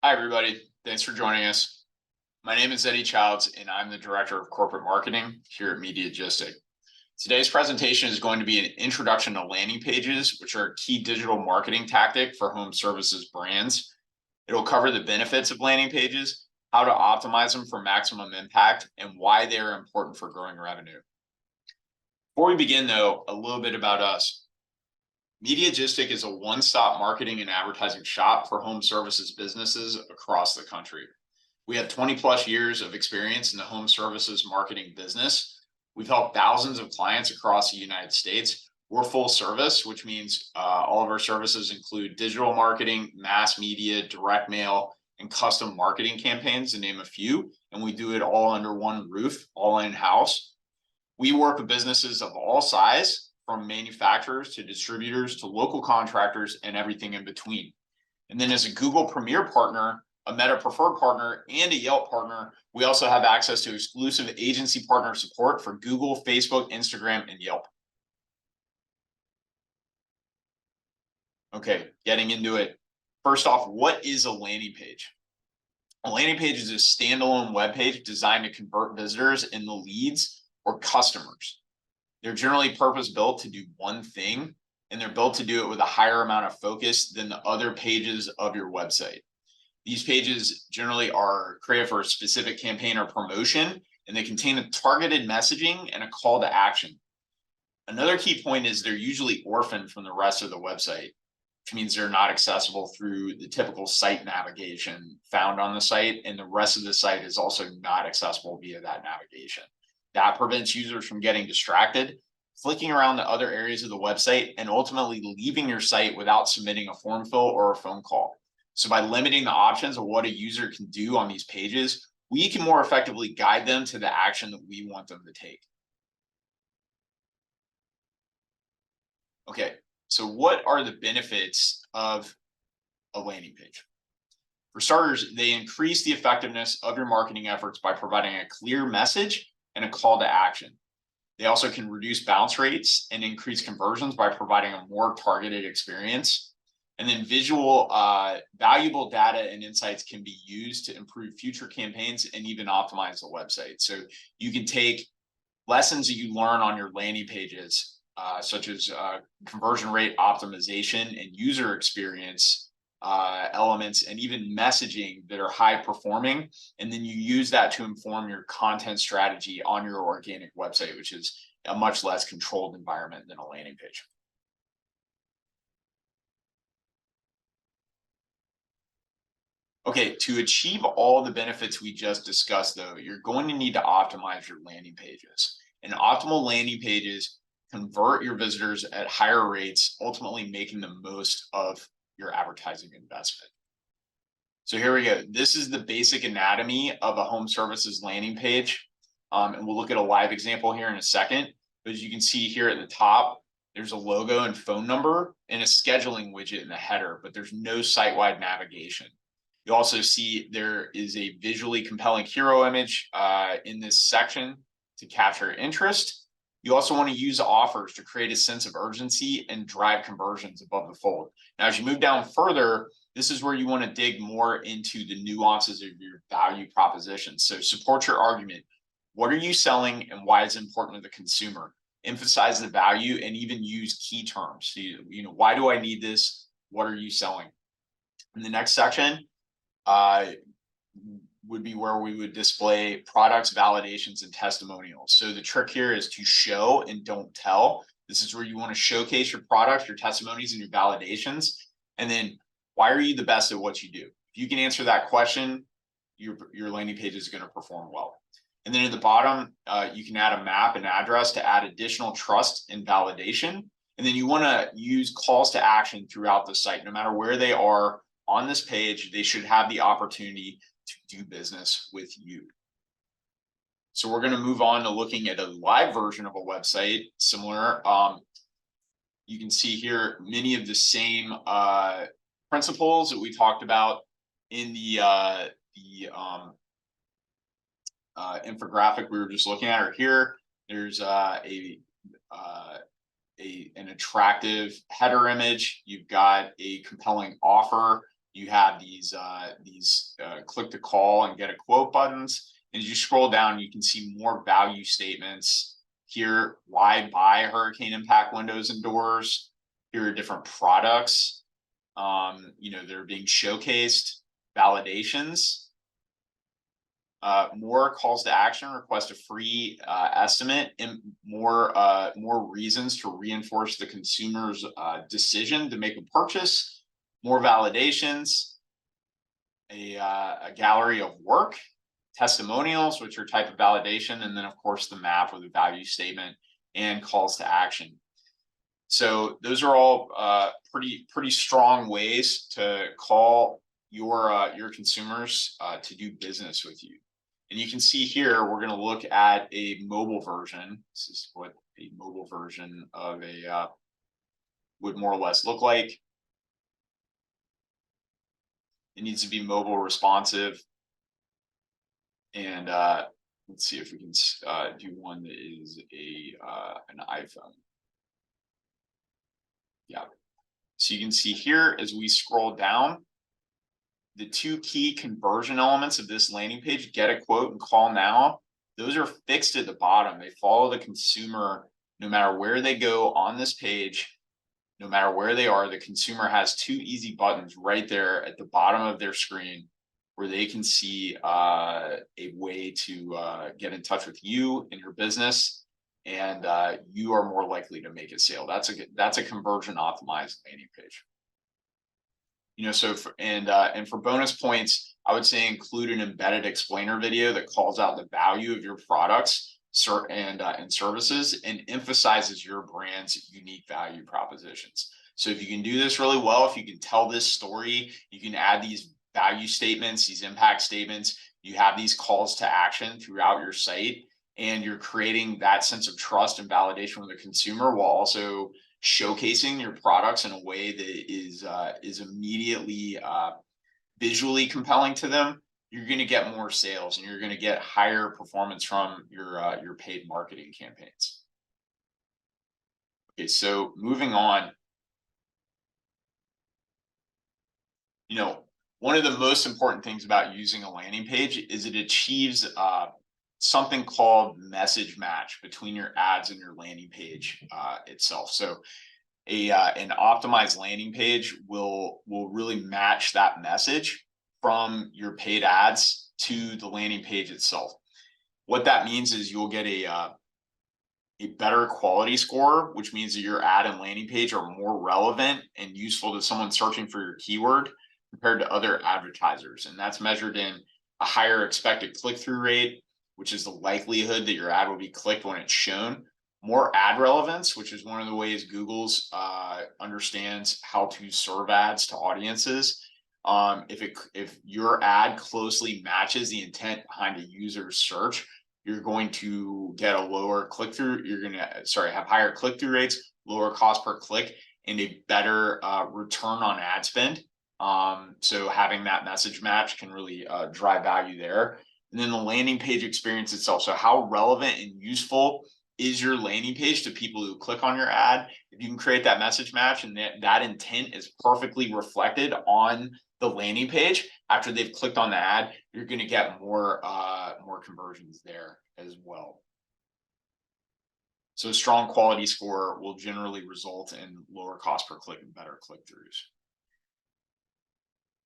Hi, everybody. Thanks for joining us. My name is Eddie Childs, and I'm the Director of Corporate Marketing here at Mediagistic. Today's presentation is going to be an introduction to landing pages, which are a key digital marketing tactic for home services brands. It'll cover the benefits of landing pages, how to optimize them for maximum impact, and why they're important for growing revenue. Before we begin, though, a little bit about us. Mediagistic is a one-stop marketing and advertising shop for home services businesses across the country. We have 20 plus years of experience in the home services marketing business. We've helped thousands of clients across the United States. We're full service, which means all of our services include digital marketing, mass media, direct mail, and custom marketing campaigns, to name a few. And we do it all under one roof, all in-house. We work with businesses of all size, from manufacturers to distributors to local contractors and everything in between. And then as a Google Premier partner, a Meta Preferred partner, and a Yelp partner, we also have access to exclusive agency partner support for Google, Facebook, Instagram, and Yelp. Okay, getting into it. First off, what is a landing page? A landing page is a standalone web page designed to convert visitors into leads or customers. They're generally purpose-built to do one thing, and they're built to do it with a higher amount of focus than the other pages of your website. These pages generally are created for a specific campaign or promotion, and they contain a targeted messaging and a call to action. Another key point is they're usually orphaned from the rest of the website, which means they're not accessible through the typical site navigation found on the site, and the rest of the site is also not accessible via that navigation. That prevents users from getting distracted, flicking around the other areas of the website, and ultimately leaving your site without submitting a form fill or a phone call. So by limiting the options of what a user can do on these pages, we can more effectively guide them to the action that we want them to take. Okay, so what are the benefits of a landing page? For starters, they increase the effectiveness of your marketing efforts by providing a clear message and a call to action. They also can reduce bounce rates and increase conversions by providing a more targeted experience. And then valuable data and insights can be used to improve future campaigns and even optimize the website. So you can take lessons that you learn on your landing pages, such as conversion rate optimization and user experience elements, and even messaging that are high performing, and then you use that to inform your content strategy on your organic website, which is a much less controlled environment than a landing page. Okay, to achieve all the benefits we just discussed, though, you're going to need to optimize your landing pages. And optimal landing pages convert your visitors at higher rates, ultimately making the most of your advertising investment. So here we go. This is the basic anatomy of a home services landing page. And we'll look at a live example here in a second. But as you can see here at the top, there's a logo and phone number and a scheduling widget in the header, but there's no site-wide navigation. You also see there is a visually compelling hero image in this section to capture interest. You also want to use offers to create a sense of urgency and drive conversions above the fold. Now, as you move down further, this is where you want to dig more into the nuances of your value proposition. So support your argument. What are you selling and why is it important to the consumer? Emphasize the value and even use key terms. So, why do I need this? What are you selling? In the next section, would be where we would display products, validations, and testimonials. So the trick here is to show and don't tell. This is where you want to showcase your products, your testimonies, and your validations. And then, why are you the best at what you do? If you can answer that question, your landing page is going to perform well. And then at the bottom, you can add a map and address to add additional trust and validation. And then you want to use calls to action throughout the site. No matter where they are on this page, they should have the opportunity to do business with you. So we're going to move on to looking at a live version of a website similar. You can see here many of the same principles that we talked about in the infographic we were just looking at are here. There's an attractive header image. You've got a compelling offer. you have these click to call and get a quote buttons. And as you scroll down, you can see more value statements here. Why buy hurricane impact windows and doors? Here are different products, they're being showcased, validations, more calls to action, request a free estimate, and more reasons to reinforce the consumer's decision to make a purchase, more validations, a gallery of work, testimonials, which are type of validation, and then of course the map with a value statement and calls to action. So those are all pretty strong ways to call your consumers to do business with you. And you can see here, we're going to look at a mobile version. This is what a mobile version of a would more or less look like. It needs to be mobile responsive. And let's see if we can do one that is an iPhone. Yeah. So you can see here as we scroll down, the two key conversion elements of this landing page, get a quote and call now, those are fixed at the bottom. They follow the consumer no matter where they go on this page. No matter where they are, the consumer has two easy buttons right there at the bottom of their screen where they can see a way to get in touch with you and your business, and you are more likely to make a sale. That's a conversion optimized landing page. So for bonus points, I would say include an embedded explainer video that calls out the value of your products and services and emphasizes your brand's unique value propositions. So if you can do this really well, if you can tell this story, you can add these value statements, these impact statements, you have these calls to action throughout your site, and you're creating that sense of trust and validation with the consumer while also showcasing your products in a way that is immediately visually compelling to them, you're going to get more sales and you're going to get higher performance from your paid marketing campaigns. Okay, so moving on, one of the most important things about using a landing page is it achieves something called message match between your ads and your landing page itself. So an optimized landing page will really match that message from your paid ads to the landing page itself. What that means is you'll get a better quality score, which means that your ad and landing page are more relevant and useful to someone searching for your keyword compared to other advertisers. And that's measured in a higher expected click-through rate, which is the likelihood that your ad will be clicked when it's shown. More ad relevance, which is one of the ways Google's understands how to serve ads to audiences. If your ad closely matches the intent behind a user's search, you're going to get a lower click-through. You're going to, have higher click-through rates, lower cost per click, and a better return on ad spend. So having that message match can really drive value there. And then the landing page experience itself. So how relevant and useful is your landing page to people who click on your ad? If you can create that message match and that intent is perfectly reflected on the landing page after they've clicked on the ad, you're going to get more conversions there as well. So a strong quality score will generally result in lower cost per click and better click-throughs.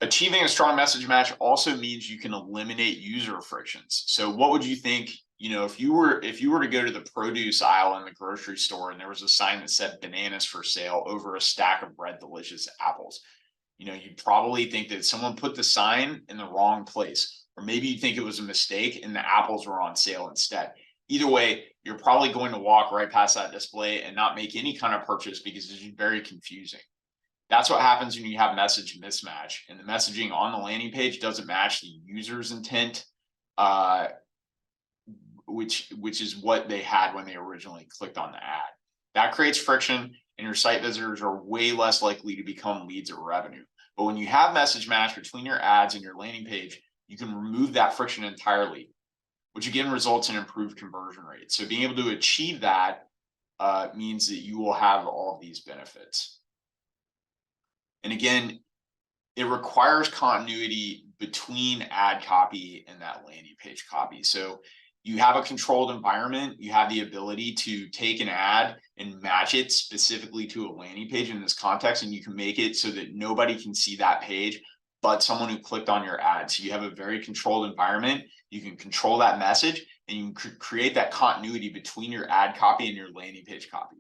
Achieving a strong message match also means you can eliminate user frictions. So what would you think, if you were to go to the produce aisle in the grocery store and there was a sign that said bananas for sale over a stack of Red Delicious apples, you'd probably think that someone put the sign in the wrong place, or maybe you think it was a mistake and the apples were on sale instead. Either way, you're probably going to walk right past that display and not make any kind of purchase because it's very confusing. That's what happens when you have message mismatch and the messaging on the landing page doesn't match the user's intent, which is what they had when they originally clicked on the ad. That creates friction and your site visitors are way less likely to become leads or revenue. But when you have message match between your ads and your landing page, you can remove that friction entirely, which again results in improved conversion rates. So being able to achieve that means that you will have all of these benefits. And again, it requires continuity between ad copy and that landing page copy. So you have a controlled environment, you have the ability to take an ad and match it specifically to a landing page in this context, and you can make it so that nobody can see that page but someone who clicked on your ad. So you have a very controlled environment. You can control that message, and you can create that continuity between your ad copy and your landing page copy.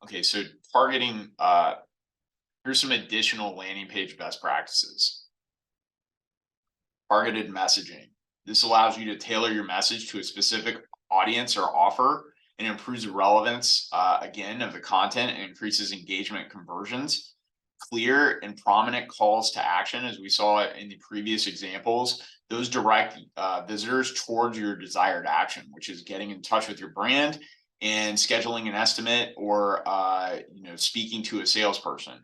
Okay, so targeting, here's some additional landing page best practices. Targeted messaging. This allows you to tailor your message to a specific audience or offer, and improves the relevance, again, of the content, and increases engagement conversions. Clear and prominent calls to action, as we saw in the previous examples, those direct visitors towards your desired action, which is getting in touch with your brand and scheduling an estimate, or speaking to a salesperson.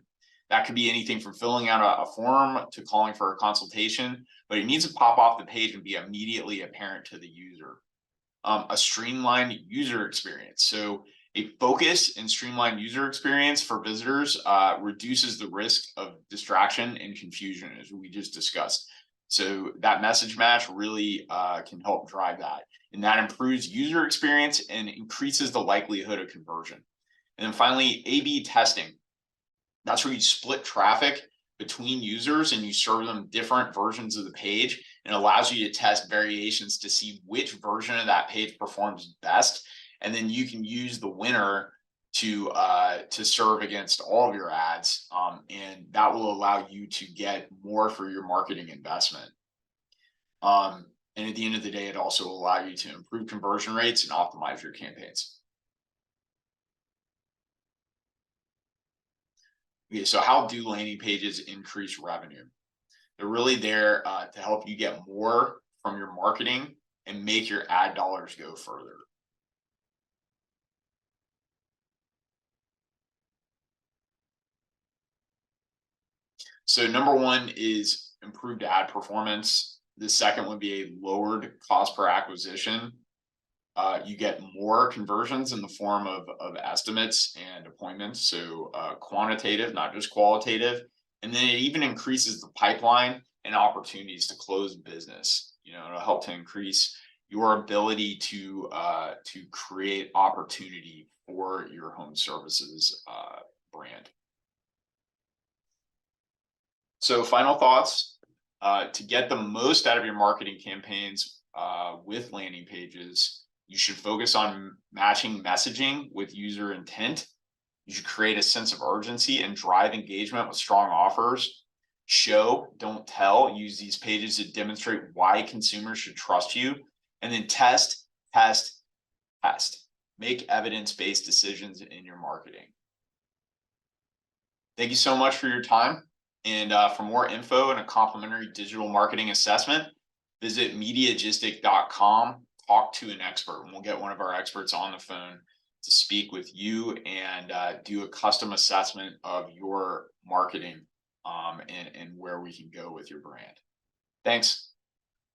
That could be anything from filling out a form to calling for a consultation, but it needs to pop off the page and be immediately apparent to the user. A streamlined user experience. So a focused and streamlined user experience for visitors reduces the risk of distraction and confusion, as we just discussed. So that message match really can help drive that. And that improves user experience and increases the likelihood of conversion. And then finally, A/B testing. That's where you split traffic between users and you serve them different versions of the page, and allows you to test variations to see which version of that page performs best. And then you can use the winner to serve against all of your ads, and that will allow you to get more for your marketing investment. And at the end of the day, it also will allow you to improve conversion rates and optimize your campaigns. Okay, so how do landing pages increase revenue? They're really there to help you get more from your marketing and make your ad dollars go further. So number one is improved ad performance. The second would be a lowered cost per acquisition. You get more conversions in the form of estimates and appointments. So quantitative, not just qualitative. And then it even increases the pipeline and opportunities to close business. It'll help to increase your ability to create opportunity for your home services brand. So final thoughts, to get the most out of your marketing campaigns with landing pages, you should focus on matching messaging with user intent. You should create a sense of urgency and drive engagement with strong offers. Show, don't tell. Use these pages to demonstrate why consumers should trust you. And then test, test, test. Make evidence-based decisions in your marketing. Thank you so much for your time. And for more info and a complimentary digital marketing assessment, visit Mediagistic.com. Talk to an expert, and we'll get one of our experts on the phone to speak with you and do a custom assessment of your marketing and where we can go with your brand. Thanks.